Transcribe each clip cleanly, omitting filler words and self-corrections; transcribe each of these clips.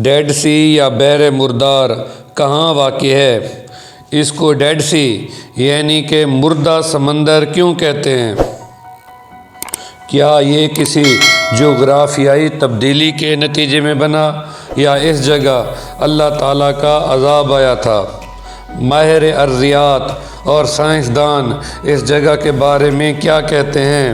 Did see یا بحر مردار کہاں واقع ہے؟ اس کو ڈیڈ سی یعنی کہ مردہ سمندر کیوں کہتے ہیں؟ کیا یہ کسی جغرافیائی تبدیلی کے نتیجے میں بنا یا اس جگہ اللہ تعالیٰ کا عذاب آیا تھا؟ ماہر ارضیات اور سائنسدان اس جگہ کے بارے میں کیا کہتے ہیں؟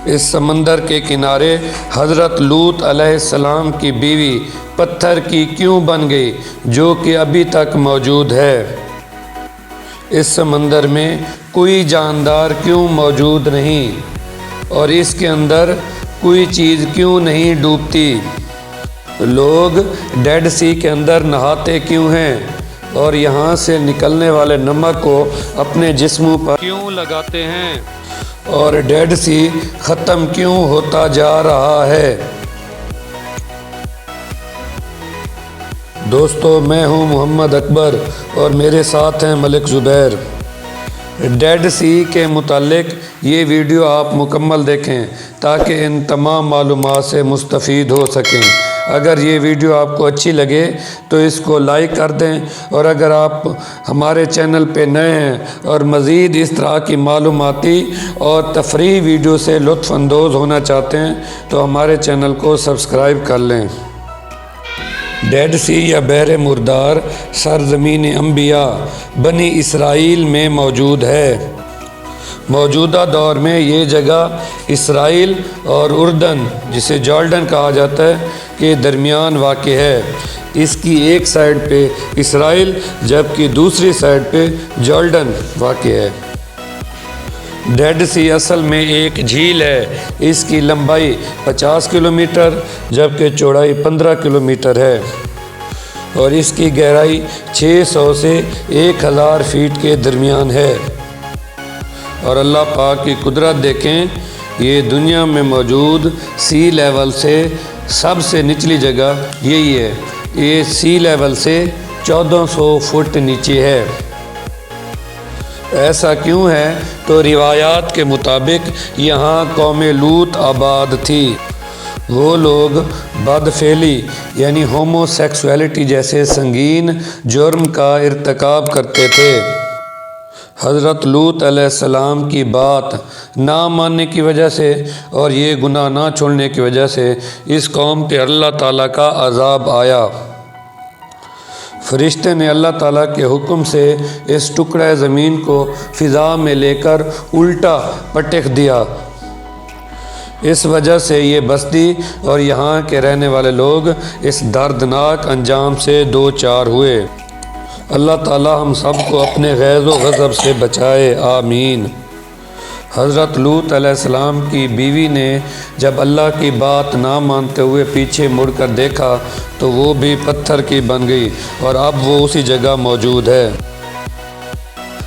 اس سمندر کے کنارے حضرت لوط علیہ السلام کی بیوی پتھر کی کیوں بن گئی جو کہ ابھی تک موجود ہے؟ اس سمندر میں کوئی جاندار کیوں موجود نہیں اور اس کے اندر کوئی چیز کیوں نہیں ڈوبتی؟ لوگ ڈیڈ سی کے اندر نہاتے کیوں ہیں اور یہاں سے نکلنے والے نمک کو اپنے جسموں پر کیوں لگاتے ہیں اور ڈیڈ سی ختم کیوں ہوتا جا رہا ہے؟ دوستو، میں ہوں محمد اکبر اور میرے ساتھ ہیں ملک زبیر۔ ڈیڈ سی کے متعلق یہ ویڈیو آپ مکمل دیکھیں تاکہ ان تمام معلومات سے مستفید ہو سکیں۔ اگر یہ ویڈیو آپ کو اچھی لگے تو اس کو لائک کر دیں، اور اگر آپ ہمارے چینل پہ نئے ہیں اور مزید اس طرح کی معلوماتی اور تفریحی ویڈیو سے لطف اندوز ہونا چاہتے ہیں تو ہمارے چینل کو سبسکرائب کر لیں۔ ڈیڈ سی یا بحر مردار سرزمین انبیاء بنی اسرائیل میں موجود ہے۔ موجودہ دور میں یہ جگہ اسرائیل اور اردن، جسے جارڈن کہا جاتا ہے، کے درمیان واقع ہے۔ اس کی ایک سائڈ پہ اسرائیل جبکہ دوسری سائڈ پہ جارڈن واقع ہے۔ ڈیڈ سی اصل میں ایک جھیل ہے۔ اس کی لمبائی 50 کلومیٹر جبکہ چوڑائی 15 کلومیٹر ہے اور اس کی گہرائی 600 سے 1000 فیٹ کے درمیان ہے۔ اور اللہ پاک کی قدرت دیکھیں، یہ دنیا میں موجود سی لیول سے سب سے نچلی جگہ یہی ہے۔ یہ سی لیول سے 1400 فٹ نیچے ہے۔ ایسا کیوں ہے؟ تو روایات کے مطابق یہاں قوم لوط آباد تھی۔ وہ لوگ بدفعلی یعنی ہومو سیکسولیٹی جیسے سنگین جرم کا ارتکاب کرتے تھے۔ حضرت لوط علیہ السلام کی بات نہ ماننے کی وجہ سے اور یہ گناہ نہ چھوڑنے کی وجہ سے اس قوم پہ اللہ تعالیٰ کا عذاب آیا۔ فرشتے نے اللہ تعالیٰ کے حکم سے اس ٹکڑے زمین کو فضا میں لے کر الٹا پٹخ دیا۔ اس وجہ سے یہ بستی اور یہاں کے رہنے والے لوگ اس دردناک انجام سے دوچار ہوئے۔ اللہ تعالیٰ ہم سب کو اپنے غیظ و غضب سے بچائے، آمین۔ حضرت لوط علیہ السلام کی بیوی نے جب اللہ کی بات نہ مانتے ہوئے پیچھے مڑ کر دیکھا تو وہ بھی پتھر کی بن گئی اور اب وہ اسی جگہ موجود ہے۔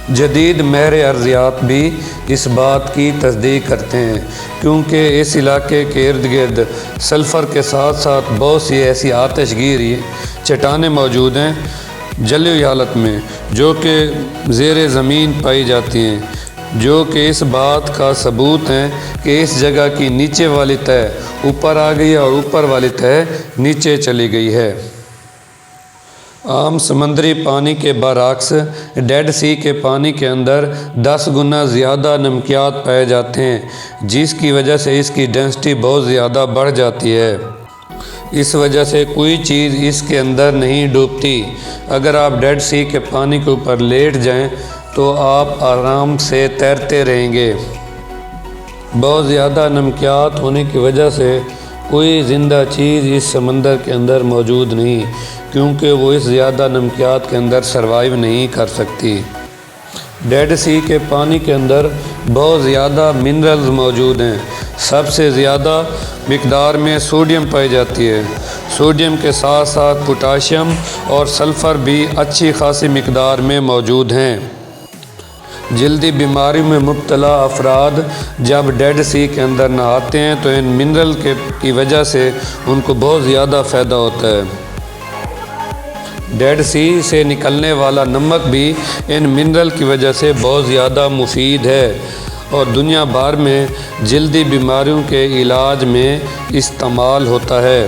جدید ماہر ارضیات بھی اس بات کی تصدیق کرتے ہیں کیونکہ اس علاقے کے ارد گرد سلفر کے ساتھ ساتھ بہت سی ایسی آتش گیر چٹانیں موجود ہیں جلی ہوئی حالت میں، جو کہ زیر زمین پائی جاتی ہیں، جو کہ اس بات کا ثبوت ہیں کہ اس جگہ کی نیچے والی تہہ اوپر آ گئی ہے اور اوپر والی تہہ نیچے چلی گئی ہے۔ عام سمندری پانی کے برعکس ڈیڈ سی کے پانی کے اندر 10 گنا زیادہ نمکیات پائے جاتے ہیں، جس کی وجہ سے اس کی ڈینسٹی بہت زیادہ بڑھ جاتی ہے۔ اس وجہ سے کوئی چیز اس کے اندر نہیں ڈوبتی۔ اگر آپ ڈیڈ سی کے پانی کے اوپر لیٹ جائیں تو آپ آرام سے تیرتے رہیں گے۔ بہت زیادہ نمکیات ہونے کی وجہ سے کوئی زندہ چیز اس سمندر کے اندر موجود نہیں، کیونکہ وہ اس زیادہ نمکیات کے اندر سروائیو نہیں کر سکتی۔ ڈیڈ سی کے پانی کے اندر بہت زیادہ منرلز موجود ہیں۔ سب سے زیادہ مقدار میں سوڈیم پائی جاتی ہے۔ سوڈیم کے ساتھ ساتھ پوٹاشیم اور سلفر بھی اچھی خاصی مقدار میں موجود ہیں۔ جلدی بیماری میں مبتلا افراد جب ڈیڈ سی کے اندر نہاتے ہیں تو ان منرل کی وجہ سے ان کو بہت زیادہ فائدہ ہوتا ہے۔ ڈیڈ سی سے نکلنے والا نمک بھی ان منرل کی وجہ سے بہت زیادہ مفید ہے اور دنیا بھر میں جلدی بیماریوں کے علاج میں استعمال ہوتا ہے۔